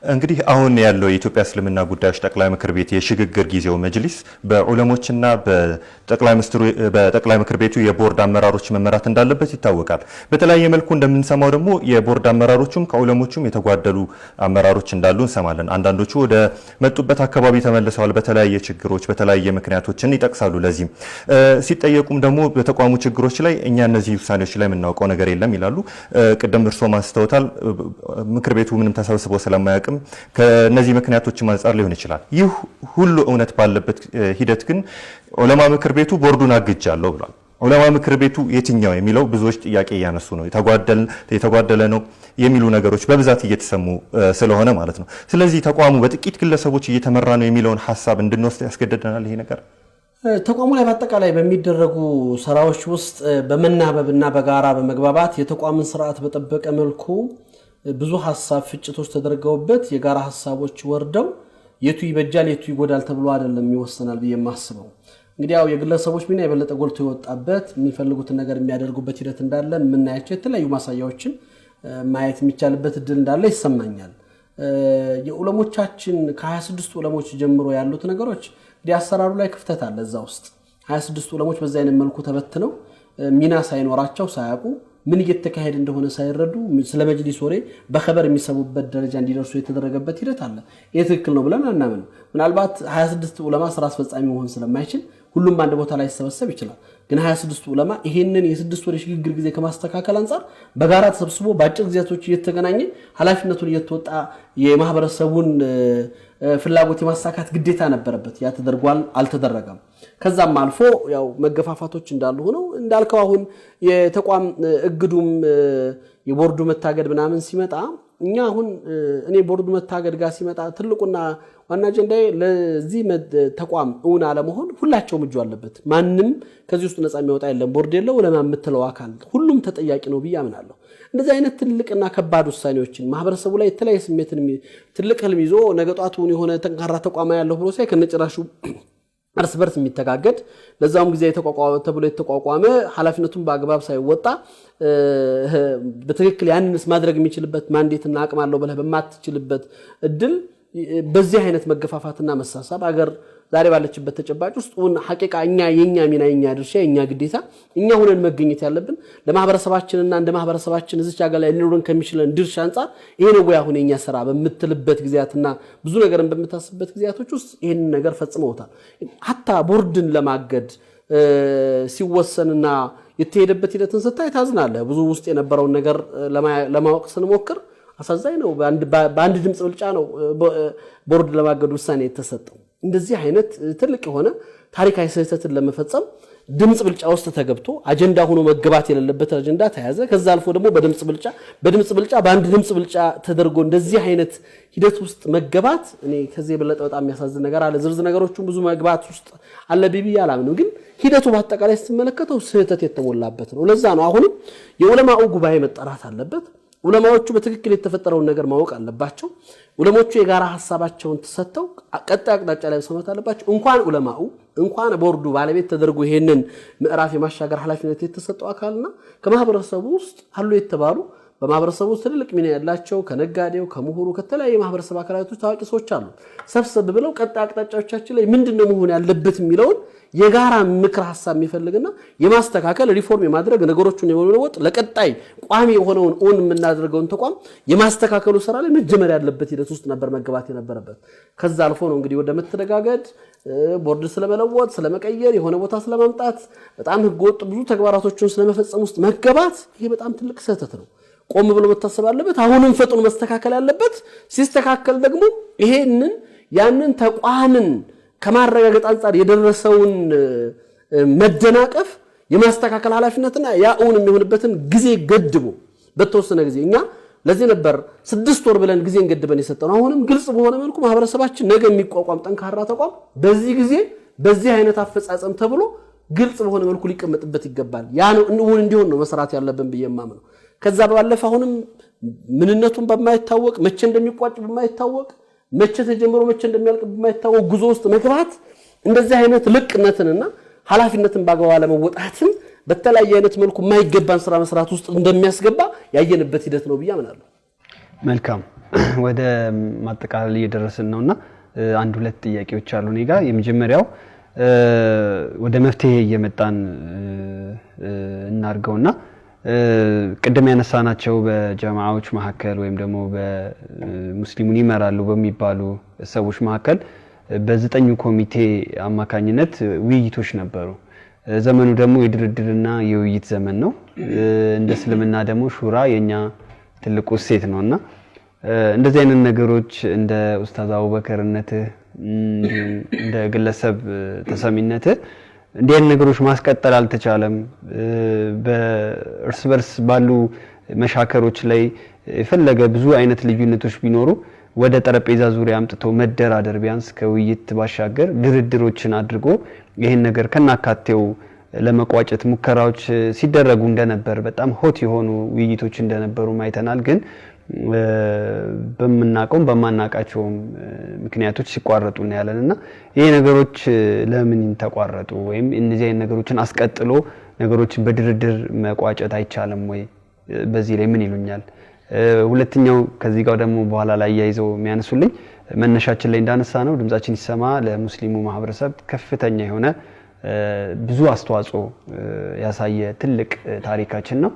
እንግዲህ አሁን ያለው የኢትዮጵያ እስልምና ጉዳዮች ጠቅላይ ምክር ቤት የሽግግር ጊዜው መጅሊስ በዑለሞችና በጠቅላይ ምክር ቤቱ የቦርድ አመራሮች መመራት እንዳለበት ይታወቃል። በተለያየ መልኩ እንደምንሰማው ደግሞ የቦርድ አመራሮቹም ከዑለሞቹም የተጓደሉ አመራሮች እንዳሉ እንሰማለን። አንዳንዶቹ ወደ መጡበት አካባቢ ተመልሰዋል በተለያየ ችግሮች በተለያየ ምክንያቶችን ይጠቅሳሉ። ለዚህም ሲጠየቁም ደግሞ በተቋሙ ችግሮች ላይ እኛ እነዚህ ውሳኔዎች ላይ የምናውቀው ነገር የለም ይላሉ። ቅድም እርስዎ አንስተውታል። ምክር ቤቱ ምንም ተሰብስቦ ስለማያውቅም ከነዚህ ምክንያቶችም አንፃር ሊሆን ይችላል። ይህ ሁሉ እውነት ባለበት ሂደት ግን ዑለማ ምክር ቤቱ ቦርዱን አግጃለሁ ብሏል። ዑለማ ምክር ቤቱ የትኛው የሚለው ብዙዎች ጥያቄ እያነሱ ነው። የተጓደለ ነው የሚሉ ነገሮች በብዛት እየተሰሙ ስለሆነ ማለት ነው። ስለዚህ ተቋሙ በጥቂት ግለሰቦች እየተመራ ነው የሚለውን ሐሳብ እንድንወስድ ያስገድደናል ይሄ ነገር። ተቋሙ ላይ በአጠቃላይ በሚደረጉ ስራዎች ውስጥ በመናበብና በጋራ በመግባባት የተቋምን ስርዓት በጠበቀ መልኩ ብዙ ሐሳብ ፍጭቶች ተደርገውበት የጋራ ሐሳቦች ወርደው የቱ ይበጃል የቱ ይጎዳል ተብሎ አይደለም ይወሰናል ብዬ የማስበው። እንግዲህ ያው የግለሰቦች ሚና የበለጠ ጎልቶ የወጣበት የሚፈልጉትን ነገር የሚያደርጉበት ሂደት እንዳለ የምናያቸው የተለያዩ ማሳያዎችን ማየት የሚቻልበት እድል እንዳለ ይሰማኛል። የዑለሞቻችን ከ26 ዑለሞች ጀምሮ ያሉት ነገሮች አሰራሩ ላይ ክፍተት አለ። እዛ ውስጥ 26 ዑለሞች በዛ አይነት መልኩ ተበትነው ሚና ሳይኖራቸው ሳያውቁ ምን እየተካሄደ እንደሆነ ሳይረዱ ስለ መጅሊስ ወሬ በخبر የሚሰሙበት ደረጃ እንዲደርሱ የተደረገበት ሂደት አለ። ይሄ ትክክል ነው ብለን አናምንም። ምናልባት 26 ዑለማ ስራ አስፈጻሚ መሆን ስለማይችል ሁሉም በአንድ ቦታ ላይ ተሰበሰብ ይችላል። ግን 26 ዑለማ ይሄንን የ6 ወር ሽግግር ጊዜ ከማስተካከል አንፃር በጋራ ተሰብስቦ በአጭር ጊዜያቶች እየተገናኘ ኃላፊነቱን እየተወጣ የማህበረሰቡን ፍላጎት የማሳካት ግዴታ ነበረበት። ያ ተደርጓል አልተደረገም። ከዛም አልፎ ያው መገፋፋቶች እንዳሉ ሆነው እንዳልከው አሁን የተቋም እግዱም የቦርዱ መታገድ ምናምን ሲመጣ እኛ አሁን እኔ ቦርዱ መታገድ ጋር ሲመጣ ትልቁና ዋና አጀንዳዬ ለዚህ ተቋም እውን አለመሆን ሁላቸውም እጁ አለበት። ማንም ከዚህ ውስጥ ነፃ የሚወጣ የለም። ቦርድ የለው ለማምተለው አካል ሁሉም ተጠያቂ ነው ብዬ አምናለሁ። እንደዚህ አይነት ትልቅና ከባድ ውሳኔዎችን ማህበረሰቡ ላይ የተለያየ ስሜትን ትልቅ ህልም ይዞ ነገጧቱን የሆነ ጠንካራ ተቋም ያለው ብሎ ሳይ ከነጭራሹ እርስ በርስ የሚተጋገድ ለዛውም ጊዜ ተብሎ የተቋቋመ ኃላፊነቱን በአግባብ ሳይወጣ በትክክል ያንንስ ማድረግ የሚችልበት ማንዴትና አቅም አለው ብለህ በማትችልበት እድል በዚህ አይነት መገፋፋትና መሳሳብ አገር ዛሬ ባለችበት ተጨባጭ ውስጥ ሐቂቃ የኛ ሚና የኛ ድርሻ የኛ ግዴታ እኛ ሆነን መገኘት ያለብን ለማህበረሰባችንና እንደ ማህበረሰባችን እዚች ሀገር ላይ ሊኖረን ከሚችለን ድርሻ አንፃር ይሄ ነው ወይ አሁን የኛ ስራ በምትልበት ጊዜያትና ብዙ ነገርን በምታስብበት ጊዜያቶች ውስጥ ይሄን ነገር ፈጽመውታል። ሀታ ቦርድን ለማገድ ሲወሰንና የተሄደበት ሂደትን ስታይ ታዝናለህ። ብዙ ውስጥ የነበረውን ነገር ለማወቅ ስንሞክር አሳዛኝ ነው። በአንድ ድምጽ ብልጫ ነው ቦርድ ለማገድ ውሳኔ የተሰጠው። እንደዚህ አይነት ትልቅ የሆነ ታሪካዊ ስህተትን ለመፈጸም ድምጽ ብልጫ ውስጥ ተገብቶ አጀንዳ ሆኖ መገባት የሌለበት አጀንዳ ተያዘ። ከዛ አልፎ ደግሞ በድምጽ ብልጫ በአንድ ድምጽ ብልጫ ተደርጎ እንደዚህ አይነት ሂደት ውስጥ መገባት እኔ ከዚህ የበለጠ በጣም የሚያሳዝን ነገር አለ። ዝርዝር ነገሮችን ብዙ መግባት ውስጥ አለ ቢቢ ያላምንም፣ ግን ሂደቱ በአጠቃላይ ስትመለከተው ስህተት የተሞላበት ነው። ለዛ ነው አሁንም የዑለማው ጉባኤ መጠራት አለበት። ዑለማዎቹ በትክክል የተፈጠረውን ነገር ማወቅ አለባቸው። ዑለሞቹ የጋራ ሐሳባቸውን ተሰጥተው ቀጣይ አቅጣጫ ላይ መስማት አለባቸው። እንኳን ቦርዱ ባለቤት ተደርጎ ይሄንን ምዕራፍ የማሻገር ኃላፊነት የተሰጠው አካልና ከማህበረሰቡ ውስጥ አሉ የተባሉ በማህበረሰቡ ውስጥ ትልቅ ሚና ያላቸው ከነጋዴው ከምሁሩ ከተለያየ ማህበረሰብ አካላቶች ታዋቂ ሰዎች አሉ። ሰብሰብ ብለው ቀጣይ አቅጣጫዎቻችን ላይ ምንድነው መሆን ያለበት የሚለውን የጋራ ምክር ሐሳብ የሚፈልግና የማስተካከል ሪፎርም የማድረግ ነገሮችን የመለወጥ ለቀጣይ ቋሚ የሆነውን ኦን የምናደርገውን ተቋም የማስተካከሉ ስራ ላይ መጀመር ያለበት ሂደት ውስጥ ነበር መገባት የነበረበት። ከዛ አልፎ ነው እንግዲህ ወደ መተደጋገድ ቦርድ ስለመለወጥ ስለመቀየር የሆነ ቦታ ስለማምጣት በጣም ህገወጥ ብዙ ተግባራቶችን ስለመፈጸም ውስጥ መገባት ይሄ በጣም ትልቅ ስህተት ነው። ቆም ብሎ መታሰብ አለበት። አሁንም ፈጥኖ መስተካከል ያለበት ሲስተካከል ደግሞ ይሄንን ያንን ተቋምን ከማረጋገጥ አንፃር የደረሰውን መደናቀፍ የማስተካከል ኃላፊነትና ያውን የሚሆንበትን ጊዜ ገድቦ በተወሰነ ጊዜ እኛ ለዚህ ነበር 6 ወር ብለን ጊዜ እንገድበን የሰጠነው። አሁንም ግልጽ በሆነ መልኩ ማህበረሰባችን ነገ የሚቋቋም ጠንካራ ተቋም በዚህ ጊዜ በዚህ አይነት አፈጻጸም ተብሎ ግልጽ በሆነ መልኩ ሊቀመጥበት ይገባል። ያ ነው እንዲሆን ነው መስራት ያለብን በየማመነው። ከዛ ባለፈ አሁንም ምንነቱን በማይታወቅ መቼ እንደሚቋጭ በማይታወቅ መቼ ተጀምሮ መቼ እንደሚያልቅ በማይታወቅ ጉዞ ውስጥ መግባት እንደዚህ አይነት ልቅነትንና ኃላፊነትን ባግባባ ለመወጣትም በተለያየ አይነት መልኩ የማይገባን ስራ መስራት ውስጥ እንደሚያስገባ ያየንበት ሂደት ነው ብዬ አምናለሁ። መልካም ወደ ማጠቃለል እየደረስን ነውና አንድ ሁለት ጥያቄዎች አሉ እኔ ጋር የመጀመሪያው ወደ መፍትሄ እየመጣን እናርገውና ቅድም ያነሳናቸው በጀማዓዎች መሐከል ወይም ደግሞ በሙስሊሙን ይመራሉ በሚባሉ ሰዎች መሐከል በ9 ኮሚቴ አማካኝነት ውይይቶች ነበሩ ዘመኑ ደግሞ የድርድርና የውይይት ዘመን ነው እንደ እስልምና ደግሞ ሹራ የኛ ትልቁ ሴት ነውና እንደዚህ አይነት ነገሮች እንደ ኡስታዝ አቡበከርነት እንደ ግለሰብ ተሰሚነት እንዲህ አይነት ነገሮች ማስቀጠል አልተቻለም በእርስ በርስ ባሉ መሻከሮች ላይ የፈለገ ብዙ አይነት ልዩነቶች ቢኖሩ ወደ ጠረጴዛ ዙሪያ አምጥቶ መደራደር ቢያንስ ከውይይት ባሻገር ድርድሮችን አድርጎ ይሄን ነገር ከናካቴው ለመቋጨት ሙከራዎች ሲደረጉ እንደነበር በጣም ሆት የሆኑ ውይይቶች እንደነበሩ ማይተናል ግን በመናቀም በማናቃቸው ምክንያቶች ሲቋረጡ ነው ያለንና ይሄ ነገሮች ለምን ተቋረጡ ወይም እነዚህ አይነት ነገሮችን አስቀጥሎ ነገሮችን በድርድር መቋጨት አይቻልም ወይ በዚህ ላይ ምን ይሉኛል ሁለተኛው ከዚህ ጋር ደግሞ በኋላ ላይ ያይዘው የሚያነሱልኝ መነሻችን ላይ እንዳነሳ ነው ድምጻችን ይሰማ ለሙስሊሙ ማህበረሰብ ከፍተኛ የሆነ ብዙ አስተዋጽኦ ያሳየ ትልቅ ታሪካችን ነው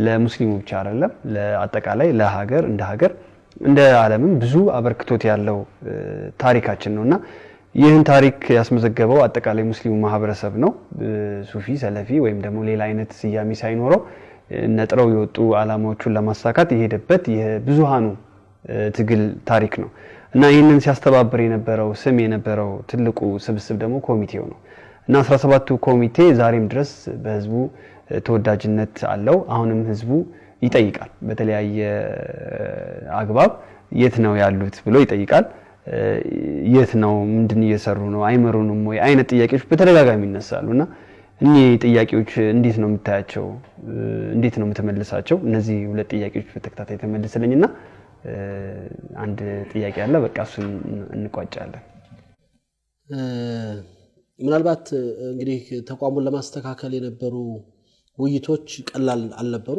ለሙስሊሙ ብቻ አይደለም ለአጠቃላይ ለሀገር እንደ ዓለምም ብዙ አበርክቶት ያለው ታሪካችን ነውና ይህን ታሪክ ያስመዘገበው አጠቃላይ ሙስሊሙ ማህበረሰብ ነው ሱፊ ሰለፊ ወይም ደግሞ ሌላ አይነት ስያሜ ሳይኖረው ነጥረው የወጡ አላማዎቹን ለማሳካት የሄደበት የብዙሃኑ ትግል ታሪክ ነው እና ይህንን ሲያስተባብር የነበረው ስም የነበረው ትልቁ ስብስብ ደግሞ ኮሚቴው ነው እና 17ቱ ኮሚቴ ዛሬም ድረስ በህዝቡ ተወዳጅነት አለው አሁንም ህዝቡ ይጠይቃል በተለያየ አግባብ የት ነው ያሉት ብሎ ይጠይቃል የት ነው ምንድን እየሰሩ ነው አይመሩንም ወይ አይነት ጥያቄዎች በተደጋጋሚ ይነሳሉና እኚህ ጥያቄዎች እንዴት ነው የምታያቸው እንዴት ነው የምትመልሳቸው እነዚህ ሁለት ጥያቄዎች በተከታታይ ተመልሰልኝና አንድ ጥያቄ አለ በቃ እሱን እንቋጫለን ምናልባት እንግዲህ ተቋሙን ለማስተካከል የነበሩ ውይይቶች ቀላል አልነበሩ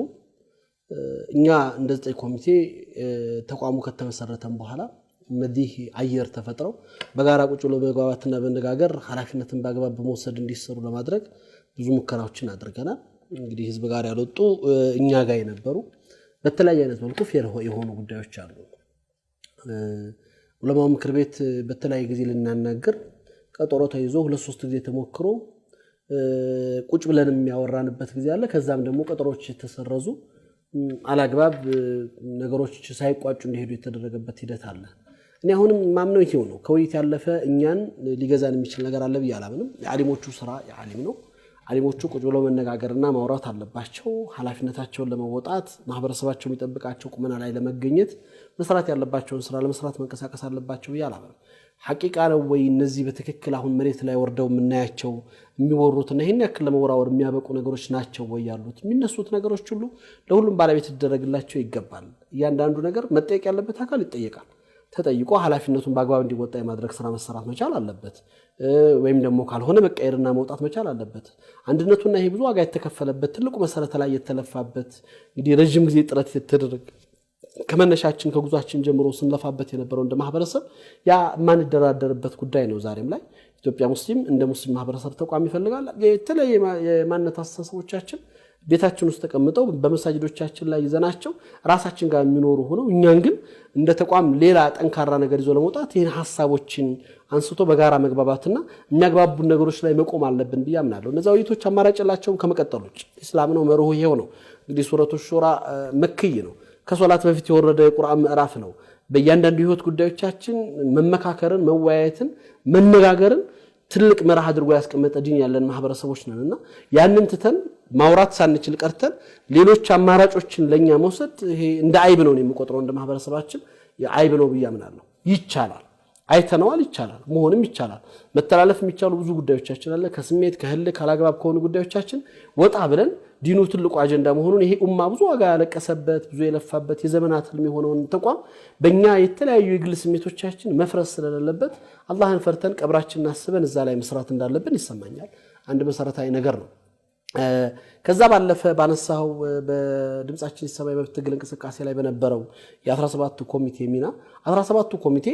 እኛ እንደዚህ ኮሚቴ ተቋሙ ከተመሰረተም በኋላ መዲህ አየር ተፈጥረው በጋራ ቁጭ ብሎ በመግባባትና በመነጋገር ኃላፊነትን በአግባብ በመውሰድ እንዲሰሩ ለማድረግ ብዙ ሙከራዎችን አድርገናል እንግዲህ ህዝብ ጋር ያልወጡ እኛ ጋር የነበሩ በተለያየ አይነት መልኩ ፌር የሆኑ ጉዳዮች አሉ ዑለማው ምክር ቤት በተለያየ ጊዜ ልናናገር ቀጠሮ ተይዞ 2-3 ጊዜ ተሞክሮ ቁጭ ብለን የሚያወራንበት ጊዜ አለ ከዛም ደግሞ ቀጠሮች ተሰረዙ አላግባብ ነገሮች ሳይቋጩ እንዲሄዱ የተደረገበት ሂደት አለ እኔ አሁንም ማምነው ይሄው ነው ከውይይት ያለፈ እኛን ሊገዛን የሚችል ነገር አለ በያላምንም የዓሊሞቹ ስራ የዓሊም ነው ዓሊሞቹ ቁጭ ብለው መነጋገርና ማውራት አለባቸው ኃላፊነታቸውን ለመወጣት ማህበረሰባቸው የሚጠብቃቸው ቁመና ላይ ለመገኘት መስራት ያለባቸውን ስራ ለመስራት መንቀሳቀስ አለባቸው በያላምንም ሐቂቃ ነው ወይ እነዚህ በትክክል አሁን መሬት ላይ ወርደው የምናያቸው የሚወሩትና ይሄን ያክል ለመወራወር የሚያበቁ ነገሮች ናቸው ወይ ያሉት የሚነሱት ነገሮች ሁሉ ለሁሉም ባለቤት ይደረግላቸው ይገባል እያንዳንዱ ነገር መጠየቅ ያለበት አካል ይጠየቃል ተጠይቆ ኃላፊነቱን በአግባብ እንዲወጣ የማድረግ ስራ መሰራት መቻል አለበት ወይም ደግሞ ካልሆነ መቀየርና መውጣት መቻል አለበት አንድነቱና ይሄ ብዙ ዋጋ የተከፈለበት ትልቁ መሰረት ላይ የተለፋበት እንግዲህ ረጅም ጊዜ ጥረት የተደረገ ከመነሻችን ከጉዟችን ጀምሮ ስንለፋበት የነበረው እንደ ማህበረሰብ ያ ማን ደራደርበት ጉዳይ ነው ዛሬም ላይ ኢትዮጵያ ሙስሊም እንደ ሙስሊም ማህበረሰብ ተቋም ይፈልጋል የተለየ የማንነት አስተሳሰቦቻችን ቤታችን ውስጥ ተቀምጠው በመሳጅዶቻችን ላይ ይዘናቸው ራሳችን ጋር የሚኖሩ ሆነው እኛን ግን እንደ ተቋም ሌላ ጠንካራ ነገር ይዞ ለመውጣት ይሄን ሐሳቦችን አንስቶ በጋራ መግባባትና የሚያግባቡን ነገሮች ላይ መቆም አለብን ብያምናለሁ እነዛ ውይይቶች አማራጭላቸው ከመቀጠሎች እስላም ነው መርሆ ይሄው ነው እንግዲህ ሱረቱ ሹራ መክይ ነው ከሶላት በፊት የወረደ የቁርአን ምዕራፍ ነው በእያንዳንዱ ህይወት ጉዳዮቻችን መመካከርን መወያየትን መነጋገርን ትልቅ መርህ አድርጎ ያስቀመጠ ዲን ያለን ማህበረሰቦች ነንና ያንን ትተን ማውራት ሳንችል ቀርተን ሌሎች አማራጮችን ለኛ መውሰድ ይሄ እንደ አይብ ነው የሚቆጥረው እንደ ማህበረሰባችን የአይብ ነው ብያምናለሁ ይቻላል አይተነዋል ይቻላል መሆንም ይቻላል መተላለፍ የሚቻሉ ብዙ ጉዳዮቻችን አለ ከስሜት ከህል ካላግባብ ከሆኑ ጉዳዮቻችን ወጣ ብለን ዲኑ ትልቁ አጀንዳ መሆኑን ይሄ ኡማ ብዙ ዋጋ ያለቀሰበት ብዙ የለፋበት የዘመናት ህልም የሆነውን ተቋም በእኛ የተለያዩ የግል ስሜቶቻችን መፍረስ ስለሌለበት አላህን ፈርተን ቀብራችንን አስበን እዛ ላይ መስራት እንዳለብን ይሰማኛል አንድ መሰረታዊ ነገር ነው ከዛ ባለፈ ባነሳው በድምጻችን ሲሰማ የመብት ትግል እንቅስቃሴ ላይ በነበረው የ17 ኮሚቴ ሚና 17 ኮሚቴ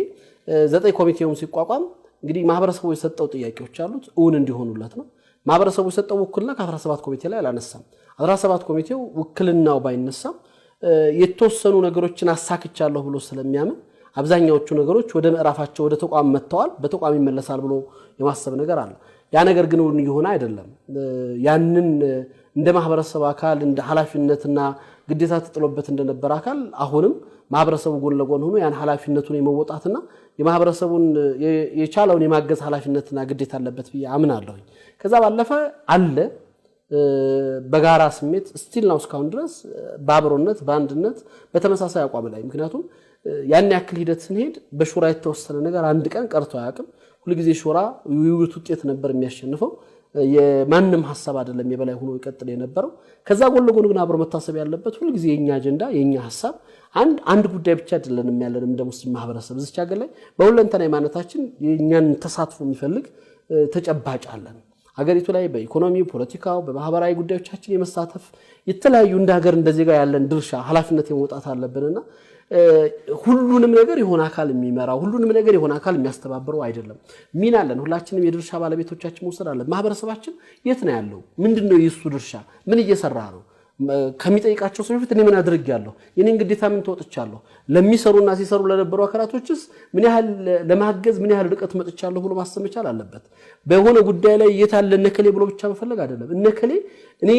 9 ኮሚቴውን ሲቋቋም እንግዲህ ማህበረሰቡ የሰጠው ጥያቄዎች አሉት እውን እንዲሆኑለት ነው ማህበረሰቡ የሰጠው ውክልና ከ17 ኮሚቴ ላይ አላነሳም 17 ኮሚቴው ውክልናው ባይነሳም የተወሰኑ ነገሮችን አሳክቻለሁ ብሎ ስለሚያምን አብዛኛዎቹ ነገሮች ወደ ምዕራፋቸው ወደ ተቋም መተዋል በተቋም ይመለሳል ብሎ የማሰብ ነገር አለ ያ ነገር ግን ይሆን አይደለም ያንን እንደ ማህበረሰብ አካል እንደ ኃላፊነትና ግዴታ ተጥሎበት እንደነበር አካል አሁንም ማህበረሰቡ ጎን ለጎን ሆኖ ያን ኃላፊነቱን የመወጣትና የማህበረሰቡን የቻለውን የማገዝ ኃላፊነትና ግዴታ አለበት ብዬ አምናለሁ ከዛ ባለፈ አለ በጋራ ስሜት ስቲል ነው እስካሁን ድረስ በአብሮነት በአንድነት በተመሳሳይ አቋም ላይ ምክንያቱም ያን ያክል ሂደት ስንሄድ በሹራ የተወሰነ ነገር አንድ ቀን ቀርቶ አያውቅም ሁሉ ጊዜ ሹራ ውይይት ውጤት ነበር የሚያሸንፈው የማንም ሐሳብ አይደለም የበላይ ሆኖ ይቀጥል የነበረው ከዛ ጎን ለጎን ግን አብሮ መታሰብ ያለበት ሁሉ ጊዜ የኛ አጀንዳ የኛ ሐሳብ አንድ ጉዳይ ብቻ አይደለም ያለንም እንደ ሙስሊም ማህበረሰብ እዚህ ሀገር ላይ በሁለንተናዊ ማንነታችን የኛን ተሳትፎ የሚፈልግ ተጨባጭ አለን ሀገሪቱ ላይ በኢኮኖሚ ፖለቲካው በማህበራዊ ጉዳዮቻችን የመሳተፍ የተለያዩ እንደ ሀገር እንደዚህ ጋር ያለን ድርሻ ኃላፊነት የመውጣት አለብንና ሁሉንም ነገር የሆነ አካል የሚመራው ሁሉንም ነገር የሆነ አካል የሚያስተባብረው አይደለም ሚና አለን ሁላችንም የድርሻ ባለቤቶቻችን መውሰድ አለን ማህበረሰባችን የት ነው ያለው ምንድነው የሱ ድርሻ ምን እየሰራ ነው ከሚጠይቃቸው ሰዎች እኔ ምን አድርጌያለሁ የኔን ግዴታ ምን ተወጥቻለሁ ለሚሰሩና ሲሰሩ ለነበሩ አካላቶችስ ምን ያህል ለማገዝ ምን ያህል ርቀት መጥቻለሁ ብሎ ማሰብ መቻል አለበት በሆነ ጉዳይ ላይ የታለ ነከሌ ብሎ ብቻ መፈለግ አይደለም እነከሌ እኔ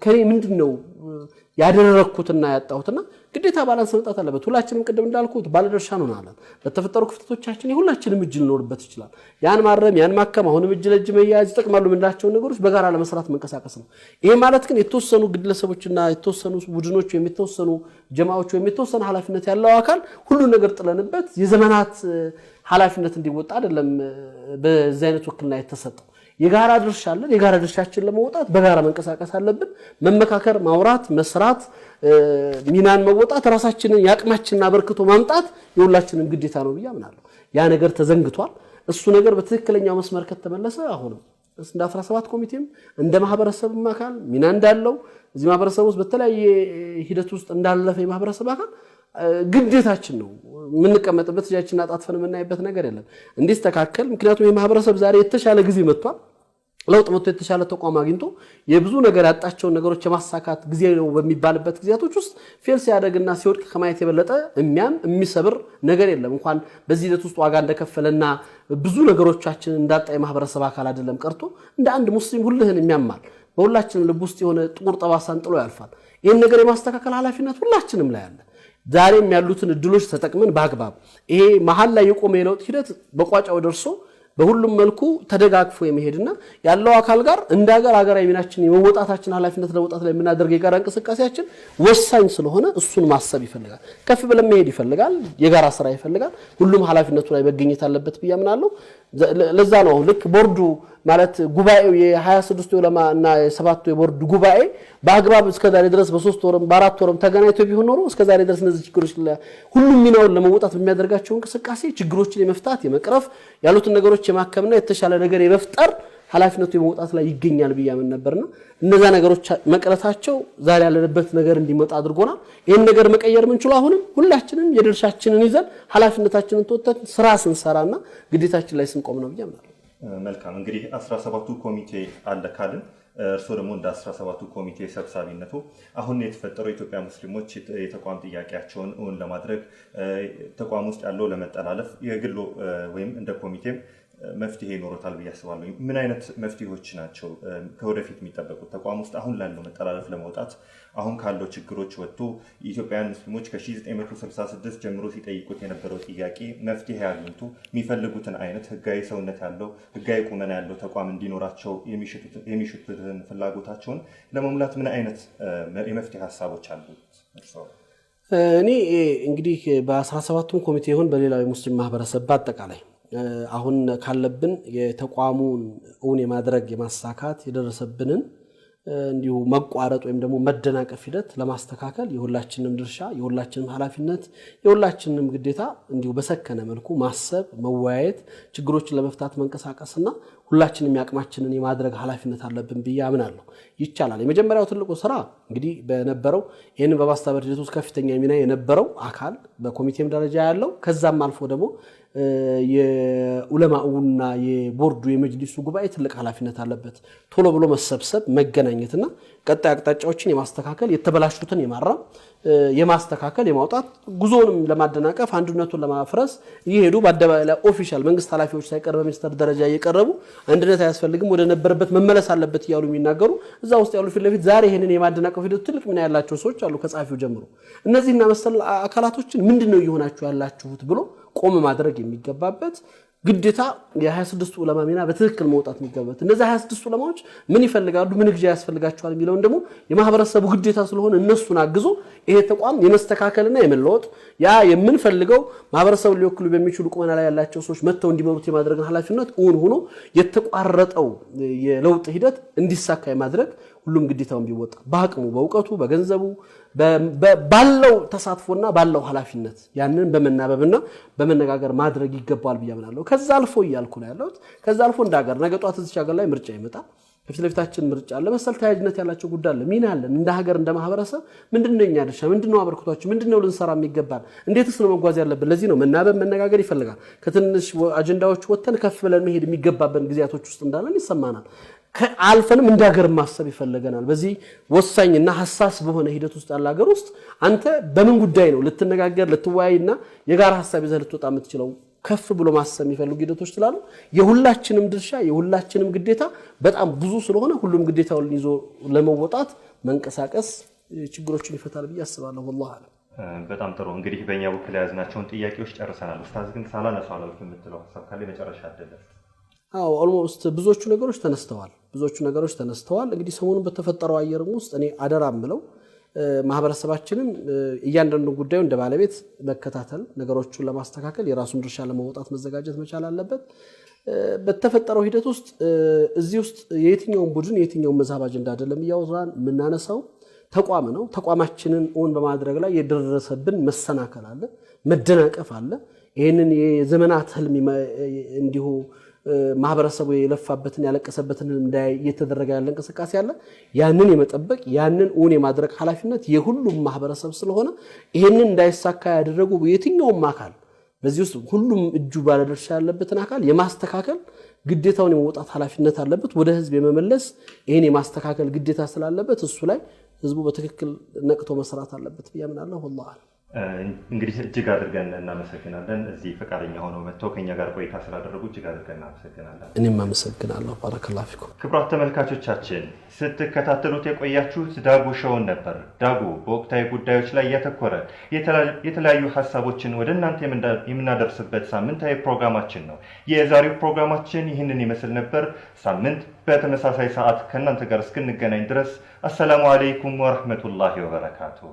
ከኔ ምንድነው ያደረኩትና ያጣሁትና ግዴታ ባላንስ መጣት አለበት ሁላችንም ቅድም እንዳልኩት ባለድርሻ ነን አለን በተፈጠሩ ክፍተቶቻችን ሁላችንም እጅ ሊኖርበት ይችላል ያን ማረም ያን ማከም አሁንም እጅ ለእጅ መያዝ ይጠቅማሉ ምንላቸው ነገሮች በጋራ ለመስራት መንቀሳቀስ ነው ይሄ ማለት ግን የተወሰኑ ግለሰቦችና የተወሰኑ ቡድኖች የሚተወሰኑ ጀማዓዎች የሚተወሰኑ ኃላፊነት ያለው አካል ሁሉ ነገር ጥለንበት የዘመናት ኃላፊነት እንዲወጣ አይደለም በዚህ አይነት ወክልና የተሰጠው የጋራ ድርሻ አለን የጋራ ድርሻችን ለመውጣት በጋራ መንቀሳቀስ አለብን መመካከር ማውራት መስራት ሚናን መወጣት ራሳችንን ያቅማችንና በርክቶ ማምጣት የሁላችንም ግዴታ ነው ብያምናለሁ ያ ነገር ተዘንግቷል እሱ ነገር በትክክለኛው መስመር ከተመለሰ አሁንም እንደ 17 ኮሚቴም እንደ ማህበረሰብ አካል ሚና እንዳለው እዚህ ማህበረሰብ ውስጥ በተለያየ ሂደት ውስጥ እንዳለፈ የማህበረሰብ አካል ግዴታችን ነው ምንቀመጥበት እጃችንን አጣጥፈን የምናይበት ነገር የለም እንዲስተካከል ምክንያቱም የማህበረሰብ ዛሬ የተሻለ ጊዜ መጥቷል ለውጥ መጥቶ የተሻለ ተቋም አግኝቶ የብዙ ነገር ያጣቸው ነገሮች የማሳካት ጊዜ ነው በሚባልበት ጊዜያቶች ውስጥ ፌል ሲያደርግና ሲወድቅ ከማየት የበለጠ የሚሰብር ነገር የለም እንኳን በዚህ ሂደት ውስጥ ዋጋ እንደከፈለና ብዙ ነገሮቻችን እንዳጣ የማህበረሰብ አካል አይደለም ቀርቶ እንደ አንድ ሙስሊም ሁልህን የሚያማል በሁላችንም ልብ ውስጥ የሆነ ጥቁር ጠባሳን ጥሎ ያልፋል ይሄን ነገር የማስተካከል ኃላፊነት ሁላችንም ላይ አለ ዛሬም ያሉትን እድሎች ተጠቅመን በአግባብ ይሄ መሐል ላይ የቆመ የለውጥ ሂደት በቋጫው ደርሶ በሁሉም መልኩ ተደጋግፎ የሚሄድና ያለው አካል ጋር እንደ ሀገራዊ ሚናችን የመወጣታችን ኃላፊነት ለመውጣት ላይ የምናደርገው የጋራ እንቅስቃሴያችን ወሳኝ ስለሆነ እሱን ማሰብ ይፈልጋል ከፍ ብለን መሄድ ይፈልጋል የጋራ ስራ ይፈልጋል ሁሉም ኃላፊነቱ ላይ መገኘት አለበት ብያምናለሁ ለዛ ነው ልክ ቦርዱ ማለት ጉባኤው የ26 ዑለማ እና የ7 የቦርድ ጉባኤ በአግባብ እስከዛሬ ድረስ በ3 ወርም በ4 ወርም ተገናኝቶ ቢሆን ኖሮ እስከዛሬ ድረስ እነዚህ ችግሮች ሁሉም ሚናውን ለመውጣት በሚያደርጋቸው እንቅስቃሴ ችግሮችን የመፍታት የመቅረፍ ያሉትን ነገሮች የማከምና የተሻለ ነገር የመፍጠር ኃላፊነቱ የመውጣት ላይ ይገኛል ብያምን ነበርና እነዛ ነገሮች መቅረታቸው ዛሬ ያለበት ነገር እንዲመጣ አድርጎናል ይሄን ነገር መቀየር ምንችለው አሁንም ሁላችንም የድርሻችንን ይዘን ኃላፊነታችንን ተወጥተን ስራ ስንሰራና ግዴታችን ላይ ስንቆም ነው ብያምናለሁ መልካም እንግዲህ 17ቱ ኮሚቴ አለ ካልን እርሶ ደግሞ እንደ 17ቱ ኮሚቴ ሰብሳቢነቱ አሁን የተፈጠረው ኢትዮጵያ ሙስሊሞች የተቋም ጥያቄያቸውን እውን ለማድረግ ተቋም ውስጥ ያለው ለመጠላለፍ የግሎ ወይም እንደ ኮሚቴም መፍትሄ ይኖራል ብዬ አስባለሁ ምን አይነት መፍትሄዎች ናቸው ከወደፊት የሚጠበቁት ተቋም ውስጥ አሁን ላለው መጠላለፍ ለመውጣት አሁን ካለው ችግሮች ወጥቶ የኢትዮጵያን ሙስሊሞች ከ1966 ጀምሮ ሲጠይቁት የነበረው ጥያቄ መፍትሄ አግኝቶ የሚፈልጉትን አይነት ህጋዊ ሰውነት ያለው ህጋዊ ቁመና ያለው ተቋም እንዲኖራቸው የሚሽቱትን ፍላጎታቸውን ለመሙላት ምን አይነት የመፍትሄ ሐሳቦች አሉት እኔ እንግዲህ በ17ቱም ኮሚቴ ይሁን በሌላው ሙስሊም ማህበረሰብ በአጠቃላይ አሁን ካለብን የተቋሙን እውን የማድረግ የማሳካት የደረሰብንን እንዲሁ መቋረጥ ወይም ደግሞ መደናቀፍ ሂደት ለማስተካከል የሁላችንም ድርሻ የሁላችንም ኃላፊነት የሁላችንም ግዴታ እንዲሁ በሰከነ መልኩ ማሰብ መወያየት ችግሮችን ለመፍታት መንቀሳቀስና ሁላችንም ያቅማችንን የማድረግ ኃላፊነት አለብን ብዬ አምናለሁ ይቻላል የመጀመሪያው ትልቁ ስራ እንግዲህ በነበረው ይሄን በማስተባበር ሂደት ውስጥ ከፍተኛ ሚና የነበረው አካል በኮሚቴም ደረጃ ያለው ከዛም አልፎ ደግሞ የዑለማኡና የቦርዱ የመጅሊሱ ጉባኤ ትልቅ ኃላፊነት አለበት ቶሎ ብሎ መሰብሰብ መገናኘትና ቀጣይ አቅጣጫዎችን የማስተካከል የተበላሹትን የማራም የማስተካከል የማውጣት ጉዞንም ለማደናቀፍ አንድነቱን ለማፍረስ ይሄዱ በአደባባይ ኦፊሻል መንግስት ኃላፊዎች ሳይቀርብ ሚኒስተር ደረጃ እየቀረቡ አንድነት አያስፈልግም ወደ ነበርበት መመለስ አለበት ይያሉ የሚናገሩ እዛ ውስጥ ያሉ ፊት ለፊት ዛሬ ይሄንን የማደናቀፍ ሂደት ትልቅ ምን ያላቸው ሰዎች አሉ ከጻፊው ጀምሮ እነዚህና መሰል አካላቶችን ምንድነው ይሆናችሁ ያላችሁት ብሎ ቆም ማድረግ የሚገባበት ግዴታ የ26 ዑለማ ሚና በትክክል መውጣት የሚገባበት እነዚህ 26 ዑለማዎች ምን ይፈልጋሉ ምን ግጃ ያስፈልጋቸዋል የሚለውን ደግሞ የማህበረሰቡ ግዴታ ስለሆነ እነሱን አግዞ ይሄ ተቋም የመስተካከልና የመለወጥ ያ የምንፈልገው ማህበረሰቡ ሊወክሉ በሚችሉ ቁመና ላይ ያላቸው ሰዎች መተው እንዲመሩት የማድረግ ኃላፊነት ሆኖ የተቋረጠው የለውጥ ሂደት እንዲሳካ የማድረግ ሁሉም ግዴታውን ቢወጣ በአቅሙ በእውቀቱ በገንዘቡ ባለው ተሳትፎና ባለው ኃላፊነት ያንን በመናበብና በመነጋገር ማድረግ ይገባል ብያምናለሁ ከዛ አልፎ ይያልኩ ነው ያለው ከዛ አልፎ እንዳገር ነገ ጧት እዚህ ሀገር ላይ ምርጫ ይመጣል ከፊት ለፊታችን ምርጫ አለ መሰል ተያያዥነት ያላቸው ጉዳይ አለ ሚና አለ እንደ ሀገር እንደ ማህበረሰብ ምንድነው እኛ ድርሻ ምንድነው አበርክቷችን ምንድነው ልንሰራ የሚገባል እንዴትስ ነው መጓዝ ያለብን ለዚህ ነው መናበብ መነጋገር ይፈልጋል ከትንሽ አጀንዳዎች ወጥተን ከፍ ብለን መሄድ የሚገባበን ጊዜያቶች ውስጥ እንዳለን ይሰማናል አልፈንም እንደ ሀገር ማሰብ ይፈልገናል በዚህ ወሳኝና ሐሳስ በሆነ ሂደት ውስጥ ያለ ሀገር ውስጥ አንተ በምን ጉዳይ ነው ልትነጋገር ልትወያይና የጋራ ሐሳብ ይዘህ ልትወጣ የምትችለው ከፍ ብሎ ማሰብ የሚፈልጉ ሂደቶች ስላሉ የሁላችንም ድርሻ የሁላችንም ግዴታ በጣም ብዙ ስለሆነ ሁሉም ግዴታውን ይዞ ለመወጣት መንቀሳቀስ ችግሮችን ይፈታል ብዬ አስባለሁ والله አለ በጣም ጥሩ እንግዲህ በእኛ በኩል ያዝናቸውን ጥያቄዎች ጨርሰናል ኡስታዝ ግን ሳላነሳው አላልኩም የምትለው ሐሳብ ካለ መጨረሻ አይደለም ኦልሞስት ብዙዎቹ ነገሮች ተነስተዋል እንግዲህ ሰሞኑን በተፈጠረው አየርም ውስጥ እኔ አደራም ብለው ማህበረሰባችንን እያንዳንዱ ጉዳዩ እንደ ባለቤት መከታተል ነገሮችን ለማስተካከል የራሱን ድርሻ ለመወጣት መዘጋጀት መቻል አለበት በተፈጠረው ሂደት ውስጥ እዚህ ውስጥ የትኛውን ቡድን የትኛውን መዛብ አጀንዳ አይደለም ያወራን ምናነሳው ተቋም ነው ተቋማችንን ኦን በማድረግ ላይ የደረሰብን መሰናከል አለ መደናቀፍ አለ ይሄንን የዘመናት ህልም እንዲሁ ማህበረሰቡ የለፋበትን ያለቀሰበትን እንዳይ እየተደረገ ያለ እንቅስቃሴ አለ ያንን የመጠበቅ ያንን ኡን የማድረግ ኃላፊነት የሁሉም ማህበረሰብ ስለሆነ ይሄንን እንዳይሳካ ያደረጉ የትኛውም አካል በዚህ ውስጥ ሁሉም እጁ ባለድርሻ ያለበትን አካል የማስተካከል ግዴታውን የመውጣት ኃላፊነት አለበት ወደ ህዝብ የመመለስ ይሄን የማስተካከል ግዴታ ስላለበት እሱ ላይ ህዝቡ በትክክል ነቅቶ መስራት አለበት ብያምናለሁ والله እንግዲህ እጅግ አድርገን እናመሰግናለን እዚህ ፈቃደኛ ሆነው መጥተው ከኛ ጋር ቆይታ ስላደረጉ እጅግ አድርገን እናመሰግናለን እኔም አመሰግናለሁ ባረከላሁ ፊኩም ክቡራት ተመልካቾቻችን ስትከታተሉት የቆያችሁት ዳጉ ሾውን ነበር ዳጉ በወቅታዊ ጉዳዮች ላይ ያተኮረ የተለያዩ ሐሳቦችን ወደ እናንተ የምናደርስበት ሳምንታዊ ፕሮግራማችን ነው የዛሬው ፕሮግራማችን ይህንን ይመስል ነበር ሳምንት በተመሳሳይ ሰዓት ከእናንተ ጋር እስክንገናኝ ድረስ አሰላሙ አለይኩም ወራህመቱላሂ ወበረካቱሁ